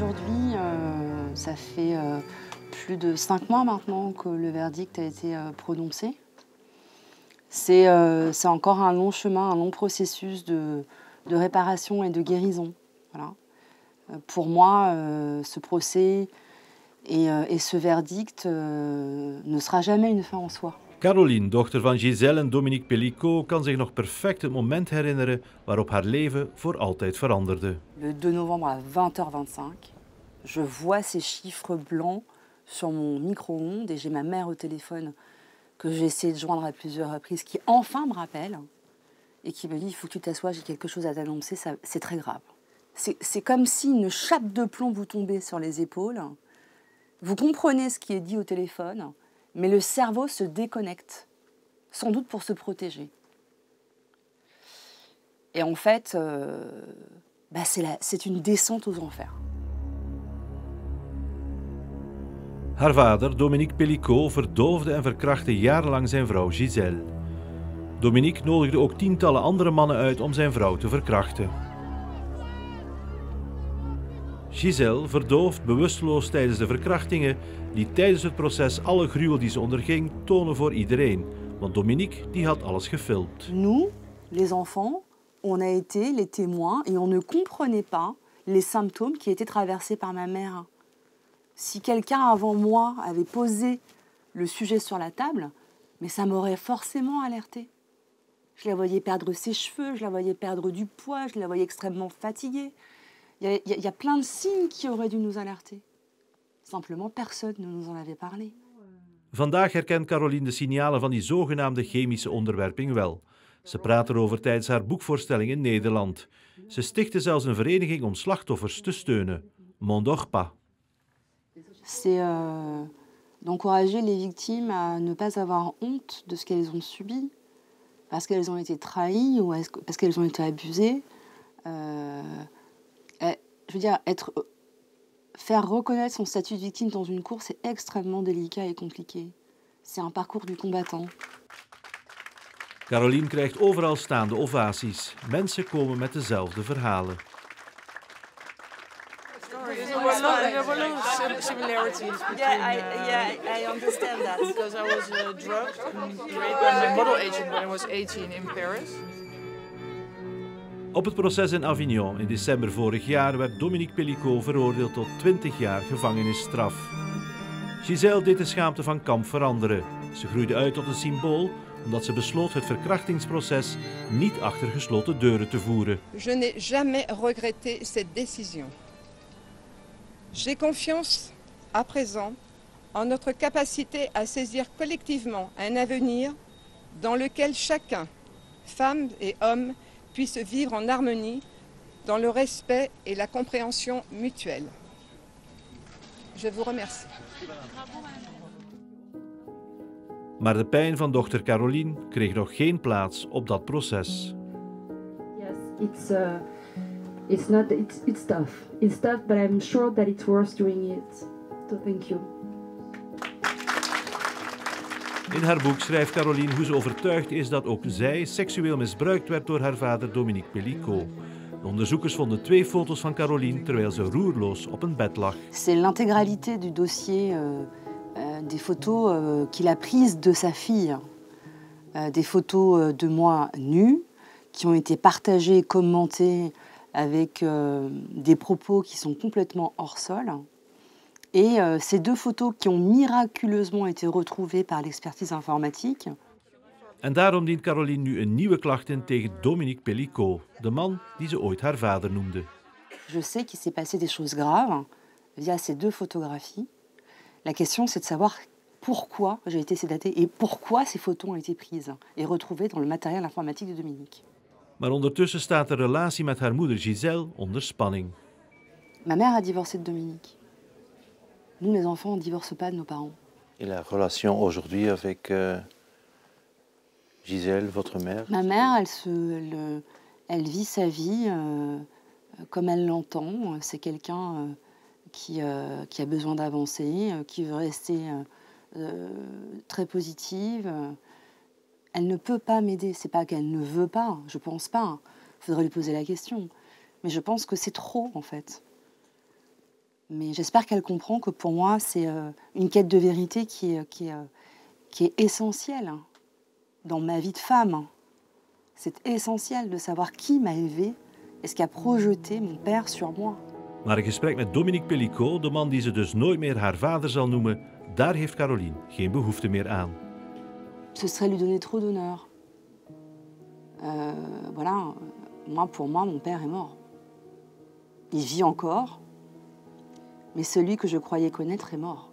Aujourd'hui, ça fait plus de 5 mois maintenant que le verdict a été prononcé. C'est encore un long chemin, un long processus de réparation et de guérison. Voilà. Pour moi, ce procès et ce verdict ne sera jamais une fin en soi. Caroline, dochter van Gisèle en Dominique Pellicot, kan zich nog perfect het moment herinneren waarop haar leven voor altijd veranderde. Le 2 novembre à 20h25, je vois ces chiffres blancs sur mon micro-ondes et j'ai ma mère au téléphone que j'ai essayé de joindre à plusieurs reprises, qui enfin me rappelle et qui me dit « il faut que tu t'assoies, j'ai quelque chose à t'annoncer, c'est très grave ». C'est comme si une chape de plomb vous tombait sur les épaules. Vous comprenez ce qui est dit au téléphone, mais le cerveau se déconnecte, sans doute pour se protéger. Et en fait, c'est une descente aux enfers. Haar vader, Dominique Pellicot, verdoofde en verkrachtte jarenlang zijn vrouw Gisèle. Dominique nodigde ook tientallen andere mannen uit om zijn vrouw te verkrachten. Gisèle, verdoofd, bewusteloos tijdens de verkrachtingen, liet tijdens het proces alle gruwel die ze onderging tonen voor iedereen, want Dominique die had alles gefilmd. Nous, les enfants, on a été les témoins et on ne comprenait pas les symptômes qui étaient traversés par ma mère. Si quelqu'un avant moi avait posé le sujet sur la table, mais ça m'aurait forcément alertée. Je la voyais perdre ses cheveux, je la voyais perdre du poids, je la voyais extrêmement fatiguée. Il y a plein de signes qui auraient dû nous alerter. Simplement, personne ne nous en avait parlé. Vandaag herkent Caroline de signalen van die zogenaamde chemische onderwerping wel. Ze praat erover tijdens haar boekvoorstelling in Nederland. Ze stichtte zelfs een vereniging om slachtoffers te steunen. Mondorpa. C'est d'encourager les victimes à ne pas avoir honte de ce qu'elles ont subi, parce qu'elles ont été trahies ou parce qu'elles ont été abusées. Je veux dire, faire reconnaître son statut de victime dans une cour, c'est extrêmement délicat et compliqué. C'est un parcours du combattant. Caroline krijgt overal staande ovaties. Mensen komen met dezelfde verhalen. Similarities between, I understand that. because I was drugged and raped by my model agent when I was 18 in Paris. Op het proces in Avignon in december vorig jaar werd Dominique Pellicot veroordeeld tot 20 jaar gevangenisstraf. Gisèle deed de schaamte van kamp veranderen. Ze groeide uit tot een symbool omdat ze besloot het verkrachtingsproces niet achter gesloten deuren te voeren. Je n'ai jamais regretté cette décision. J'ai confiance, à présent, en notre capacité à saisir collectivement un avenir dans lequel chacun, femme et homme, puisse vivre en harmonie, dans le respect et la compréhension mutuelle. Je vous remercie. Maar de pijn van dochter Caroline kreeg nog geen plaats op dat proces. Yes, it's tough. It's tough, but I'm sure that it's worth doing it. So thank you. In haar boek schrijft Caroline hoe ze overtuigd is dat ook zij seksueel misbruikt werd door haar vader Dominique Pellicot. De onderzoekers vonden 2 foto's van Caroline terwijl ze roerloos op een bed lag. C'est l'intégralité du dossier des photos qu'il a prises de sa fille. Des photos de moi nue qui ont été partagées et commentées avec des propos qui sont complètement hors sol. Et ces 2 photos qui ont miraculeusement été retrouvées par l'expertise informatique. En daarom dient Caroline nu een nieuwe klacht in tegen Dominique Pellicot, de man die ze ooit haar vader noemde. Je sais qu'il s'est passé des choses graves via ces 2 photographies. La question, c'est de savoir pourquoi j'ai été sédatée et pourquoi ces photos ont été prises et retrouvées dans le matériel informatique de Dominique. Maar ondertussen staat de relatie met haar moeder Gisèle onder spanning. Ma mère a divorcé de Dominique. Nous, les enfants, on ne divorce pas de nos parents. Et la relation aujourd'hui avec Gisèle, votre mère? Ma mère, elle vit sa vie comme elle l'entend. C'est quelqu'un qui a besoin d'avancer, qui veut rester très positive. Elle ne peut pas m'aider. C'est pas qu'elle ne veut pas, je pense pas. Il faudrait lui poser la question. Mais je pense que c'est trop, en fait. Mais j'espère qu'elle comprend que pour moi, c'est une quête de vérité qui est essentielle dans ma vie de femme. C'est essentiel de savoir qui m'a élevée et ce qu'a projeté mon père sur moi. Maar een gesprek met Dominique Pellicot, de man die ze dus nooit meer haar vader zal noemen, daar heeft Caroline geen behoefte meer aan. Ce serait lui donner trop d'honneur. Voilà, pour moi, mon père est mort. Il vit encore, mais celui que je croyais connaître est mort.